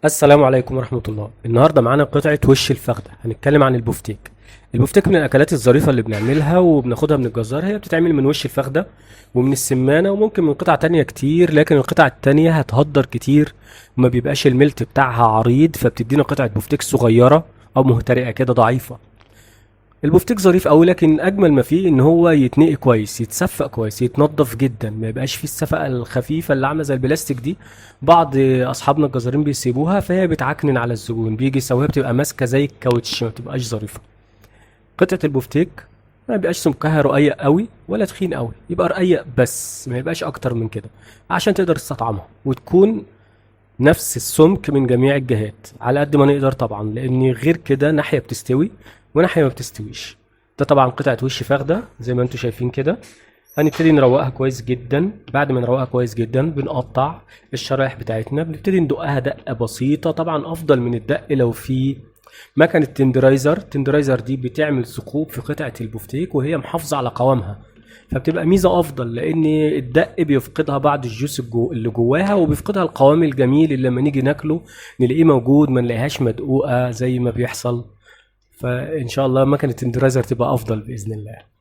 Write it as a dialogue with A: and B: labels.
A: السلام عليكم ورحمة الله. النهاردة معانا قطعة وش الفخدة، هنتكلم عن البفتيك. البفتيك من الأكلات الظريفة اللي بنعملها وبناخدها من الجزار. هي بتتعمل من وش الفخدة ومن السمانة وممكن من قطع تانية كتير، لكن القطع التانية هتهدر كتير وما بيبقاش الملت بتاعها عريض، فبتدينا قطعة بفتيك صغيرة أو مهترئة كده ضعيفة. البفتيك ظريف قوي، لكن اجمل ما فيه ان هو يتنقي كويس، يتصفق كويس، يتنضف جدا، ما يبقاش فيه السفقه الخفيفه اللي عامله زي البلاستيك دي. بعض اصحابنا الجزارين بيسيبوها فهي بتعكنن على الزبون، بيجي يسويها بتبقى ماسكه زي الكاوتش، ما بتبقاش ظريفه. قطعه البفتيك ما بيبقاش سمكها رقيق قوي ولا تخين قوي، يبقى رقيق بس ما يبقاش اكتر من كده، عشان تقدر تستطعمها وتكون نفس السمك من جميع الجهات على قد ما نقدر طبعا، لان غير كده ناحيه بتستوي وناحيه ما بتستويش. ده طبعا قطعه وش فخده زي ما انتم شايفين كده. هنبتدي نروقها كويس جدا. بعد ما نروقها كويس جدا بنقطع الشرايح بتاعتنا، بنبتدي ندقها دقه بسيطه، طبعا افضل من الدق لو في مكنه تندرايزر. التندرايزر دي بتعمل ثقوب في قطعه البفتيك وهي محافظه على قوامها، فبتبقى ميزه افضل، لان الدق بيفقدها بعض الجوس اللي جواها، وبيفقدها القوام الجميل اللي لما نيجي ناكله نلاقيه موجود، ما نلاقيهاش مدقوقه زي ما بيحصل. فان شاء الله مكنه اندرازر تبقى افضل باذن الله.